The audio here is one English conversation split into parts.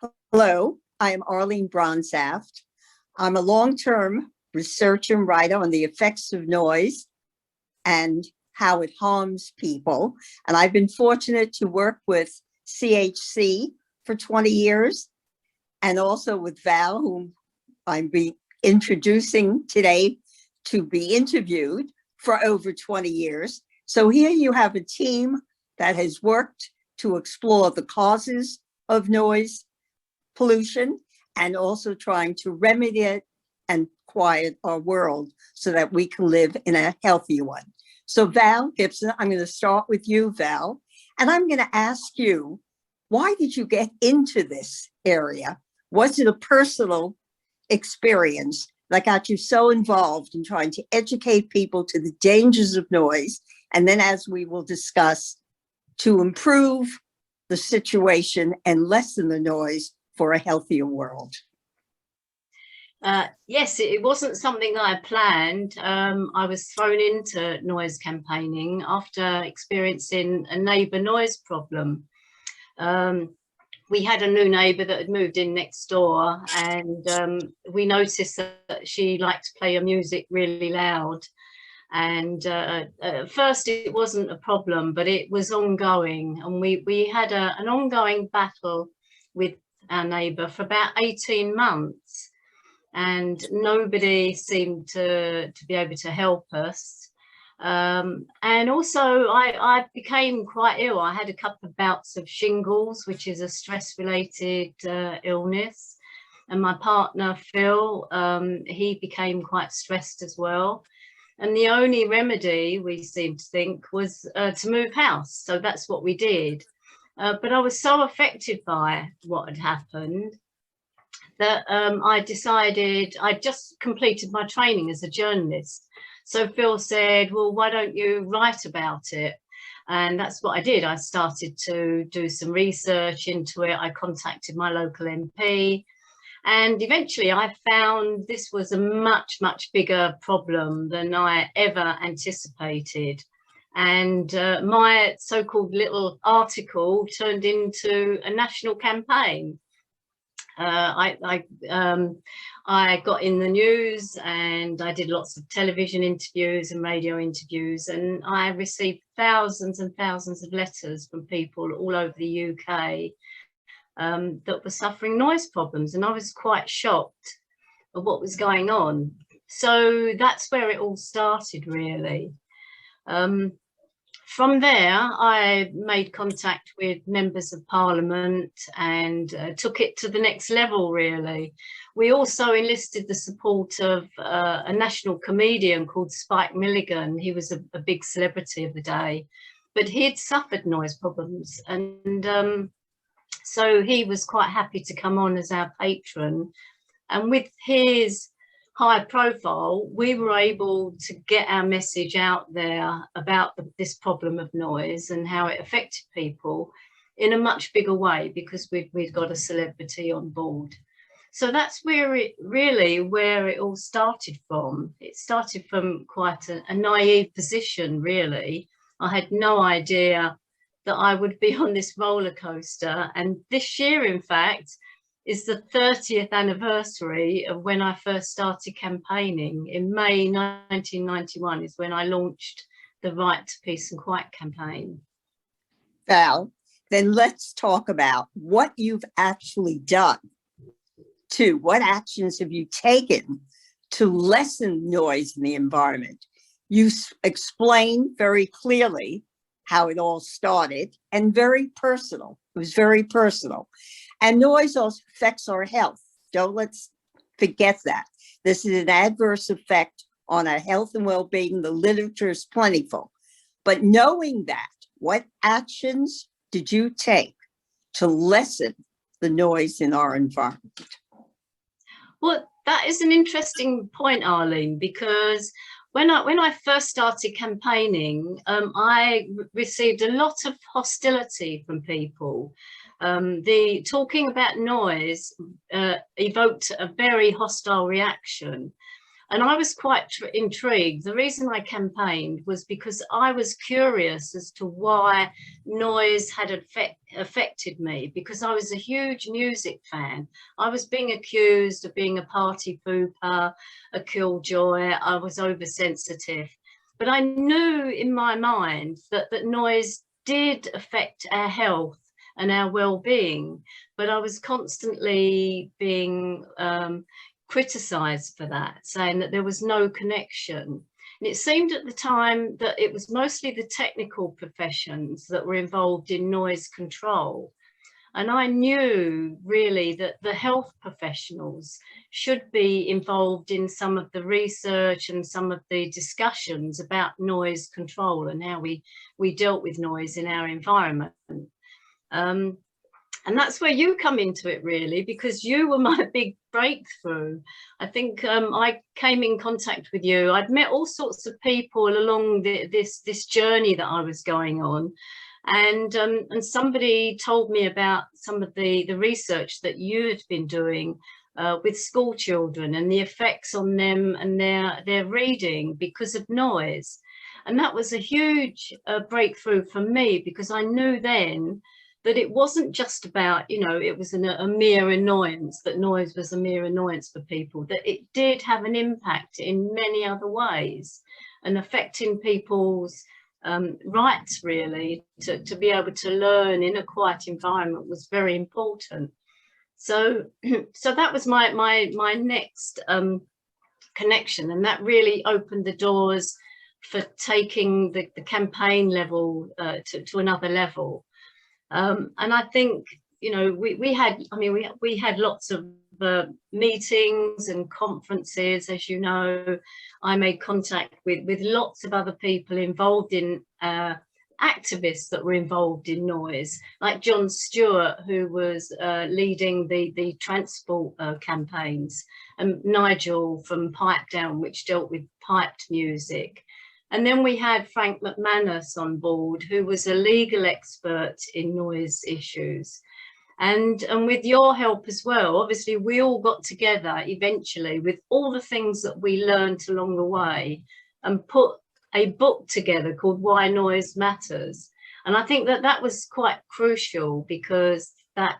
Hello, I am Arline Bronzaft. I'm a long-term researcher and writer on the effects of noise and how it harms people. And I've been fortunate to work with CHC for 20 years and also with Val, whom I'm introducing today to be interviewed for over 20 years. So here you have a team that has worked to explore the causes of noise pollution and also trying to remedy it and quiet our world so that we can live in a healthy one. So Val Gibson, I'm going to start with you, Val, and I'm going to ask you, why did you get into this area? Was it a personal experience that got you so involved in trying to educate people to the dangers of noise? And then, as we will discuss, to improve the situation and lessen the noise for a healthier world. Yes, it wasn't something that I planned. I was thrown into noise campaigning after experiencing a neighbour noise problem. We had a new neighbour that had moved in next door, and we noticed that she liked to play her music really loud. And at first it wasn't a problem, but it was ongoing, and we had an ongoing battle with our neighbour for about 18 months, and nobody seemed to be able to help us. And also I became quite ill. I had a couple of bouts of shingles, which is a stress-related illness, and my partner Phil, he became quite stressed as well. And the only remedy, we seemed to think, was to move house. So that's what we did. But I was so affected by what had happened that I decided, I'd just completed my training as a journalist. So Phil said, well, why don't you write about it? And that's what I did. I started to do some research into it. I contacted my local MP. And eventually I found this was a much, much bigger problem than I ever anticipated. And my so-called little article turned into a national campaign. I got in the news, and I did lots of television interviews and radio interviews, and I received thousands and thousands of letters from people all over the UK that were suffering noise problems, and I was quite shocked at what was going on. So that's where it all started, really. From there, I made contact with members of Parliament and took it to the next level, really. We also enlisted the support of a national comedian called Spike Milligan. He was a big celebrity of the day, but he'd suffered noise problems, and so he was quite happy to come on as our patron. And with his high profile, we were able to get our message out there about this problem of noise and how it affected people in a much bigger way, because we'd got a celebrity on board. So that's where it all started from. It started from quite a naive position, really. I had no idea that I would be on this roller coaster. And this year, in fact, is the 30th anniversary of when I first started campaigning. In May 1991 is when I launched the Right to Peace and Quiet campaign. Val, then let's talk about what you've actually done. What actions have you taken to lessen noise in the environment? You explained very clearly how it all started, and very personal. It was very personal. And noise also affects our health. Let's forget that. This is an adverse effect on our health and well-being. The literature is plentiful. But knowing that, what actions did you take to lessen the noise in our environment? Well, that is an interesting point, Arline, because when I first started campaigning, I received a lot of hostility from people. The talking about noise evoked a very hostile reaction. And I was quite intrigued. The reason I campaigned was because I was curious as to why noise had affected me, because I was a huge music fan. I was being accused of being a party pooper, a killjoy. I was oversensitive. But I knew in my mind that noise did affect our health and our well-being. But I was constantly being criticised for that, saying that there was no connection. And it seemed at the time that it was mostly the technical professions that were involved in noise control. And I knew really that the health professionals should be involved in some of the research and some of the discussions about noise control and how we dealt with noise in our environment. And that's where you come into it, really, because you were my big breakthrough. I think I came in contact with you. I'd met all sorts of people along this journey that I was going on. And somebody told me about some of the research that you had been doing with school children and the effects on them and their reading because of noise. And that was a huge breakthrough for me, because I knew then that it wasn't just about, you know, it was a mere annoyance, that noise was a mere annoyance for people, that it did have an impact in many other ways and affecting people's rights, really, to be able to learn in a quiet environment was very important. So that was my next connection, and that really opened the doors for taking the campaign level to another level. And I think, you know, we had lots of meetings and conferences, as you know. I made contact with lots of other people involved in activists that were involved in noise, like John Stewart, who was leading the transport campaigns, and Nigel from Pipe Down, which dealt with piped music. And then we had Frank McManus on board, who was a legal expert in noise issues. And with your help as well, obviously, we all got together eventually with all the things that we learned along the way and put a book together called Why Noise Matters. And I think that was quite crucial, because that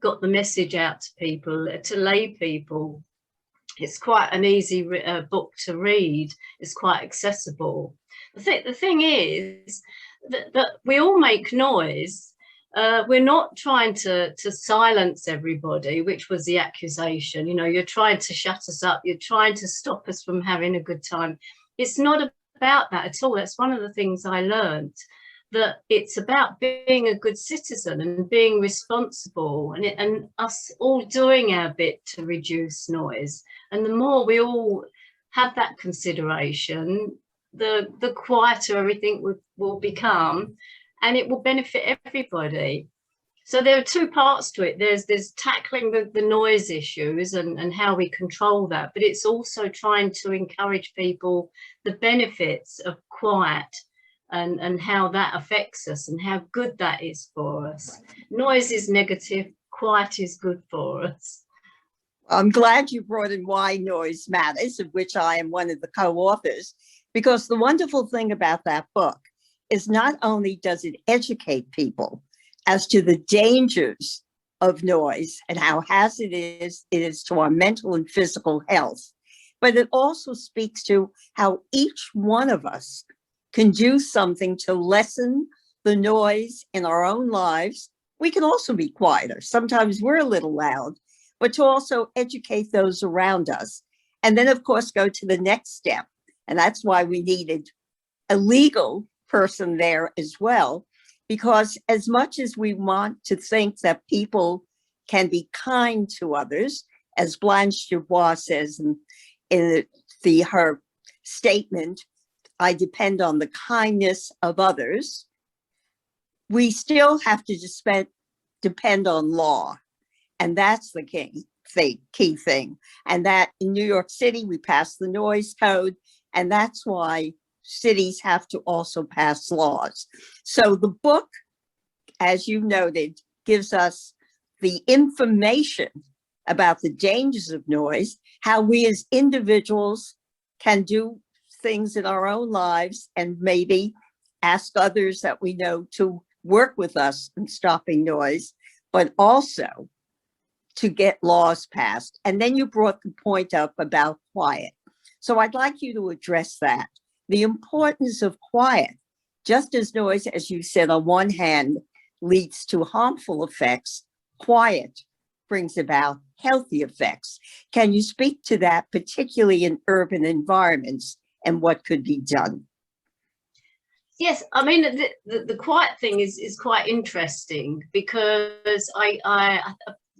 got the message out to people, to lay people. It's quite an easy book to read. It's quite accessible. The thing is that we all make noise. We're not trying to silence everybody, which was the accusation. You know, you're trying to shut us up. You're trying to stop us from having a good time. It's not about that at all. That's one of the things I learned, that it's about being a good citizen and being responsible, and us all doing our bit to reduce noise. And the more we all have that consideration, the quieter everything will become, and it will benefit everybody. So there are two parts to it. There's tackling the noise issues and how we control that, but it's also trying to encourage people the benefits of quiet and how that affects us and how good that is for us. Noise is negative, quiet is good for us. I'm glad you brought in Why Noise Matters, of which I am one of the co-authors, because the wonderful thing about that book is not only does it educate people as to the dangers of noise and how hazardous it is to our mental and physical health, but it also speaks to how each one of us can do something to lessen the noise in our own lives. We can also be quieter. Sometimes we're a little loud, but to also educate those around us. And then, of course, go to the next step. And that's why we needed a legal person there as well, because as much as we want to think that people can be kind to others, as Blanche Dubois says in her statement, I depend on the kindness of others, we still have to depend on law. And that's the key thing. And that in New York City, we passed the noise code, and that's why cities have to also pass laws. So the book, as you noted, gives us the information about the dangers of noise, how we as individuals can do things in our own lives and maybe ask others that we know to work with us in stopping noise, but also to get laws passed. And then you brought the point up about quiet. So I'd like you to address that. The importance of quiet, just as noise, as you said, on one hand, leads to harmful effects, quiet brings about healthy effects. Can you speak to that, particularly in urban environments, and what could be done? Yes, I mean, the quiet thing is quite interesting, because I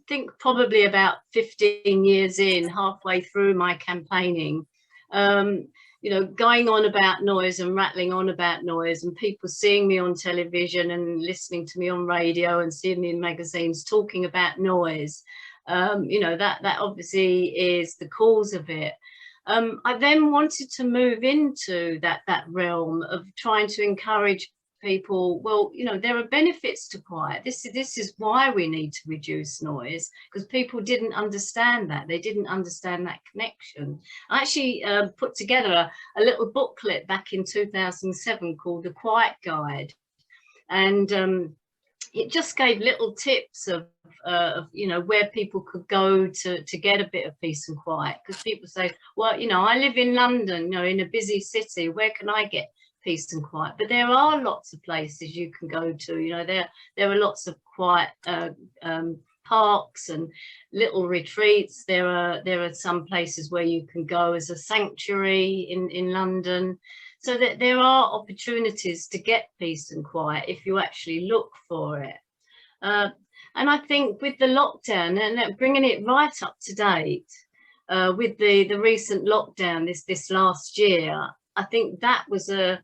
think probably about 15 years in, halfway through my campaigning, you know, going on about noise and rattling on about noise, and people seeing me on television and listening to me on radio and seeing me in magazines talking about noise, you know, that obviously is the cause of it. I then wanted to move into that realm of trying to encourage people, well, you know, there are benefits to quiet. This is why we need to reduce noise, because people didn't understand that. They didn't understand that connection. I actually put together a little booklet back in 2007 called The Quiet Guide. And it just gave little tips of you know, where people could go to get a bit of peace and quiet. Because people say, well, you know, I live in London, you know, in a busy city, where can I get peace and quiet? But there are lots of places you can go to. You know, there are lots of quiet parks and little retreats. There are some places where you can go as a sanctuary in London. So that there are opportunities to get peace and quiet if you actually look for it. And I think with the lockdown and bringing it right up to date, with the recent lockdown this last year, I think that was a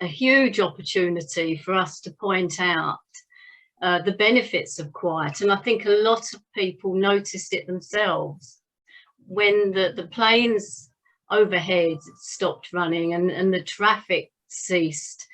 huge opportunity for us to point out the benefits of quiet. And I think a lot of people noticed it themselves when the planes overhead stopped running and the traffic ceased.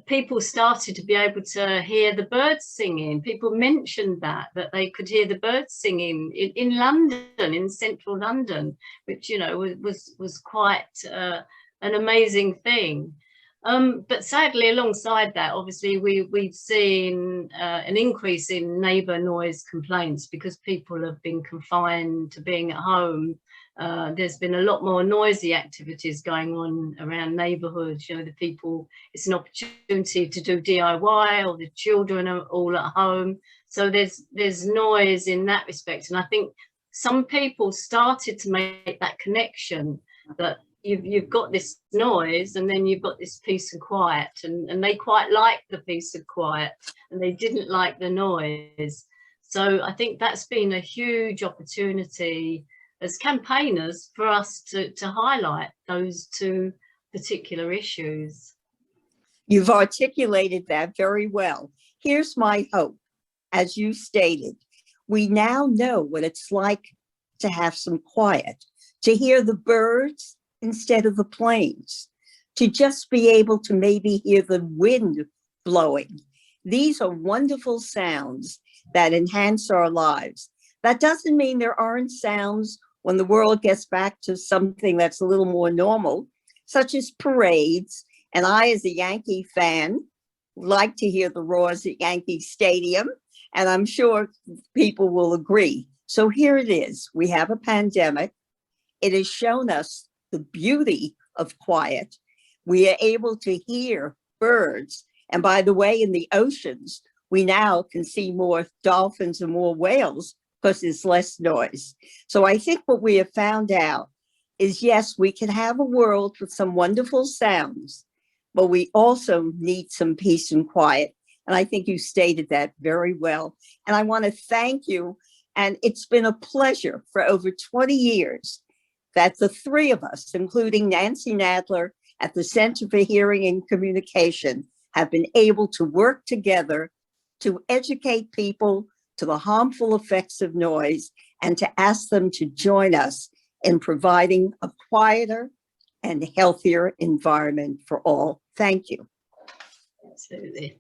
People started to be able to hear the birds singing. People mentioned that they could hear the birds singing in London, in central London, which, you know, was quite an amazing thing. But sadly, alongside that, obviously, we've seen an increase in neighbour noise complaints because people have been confined to being at home. There's been a lot more noisy activities going on around neighbourhoods. You know, the people, it's an opportunity to do DIY, or the children are all at home. So there's noise in that respect. And I think some people started to make that connection, that you've got this noise and then you've got this peace and quiet, and they quite like the peace and quiet and they didn't like the noise. So I think that's been a huge opportunity as campaigners for us to highlight those two particular issues. You've articulated that very well. Here's my hope. As you stated, we now know what it's like to have some quiet, to hear the birds instead of the planes, to just be able to maybe hear the wind blowing. These are wonderful sounds that enhance our lives. That doesn't mean there aren't sounds when the world gets back to something that's a little more normal, such as parades. And I, as a Yankee fan, like to hear the roars at Yankee Stadium, and I'm sure people will agree. So here it is. We have a pandemic. It has shown us the beauty of quiet. We are able to hear birds. And by the way, in the oceans, we now can see more dolphins and more whales because there's less noise. So I think what we have found out is, yes, we can have a world with some wonderful sounds, but we also need some peace and quiet. And I think you stated that very well. And I want to thank you. And it's been a pleasure for over 20 years that the three of us, including Nancy Nadler at the Center for Hearing and Communication, have been able to work together to educate people to the harmful effects of noise and to ask them to join us in providing a quieter and healthier environment for all. Thank you. Absolutely.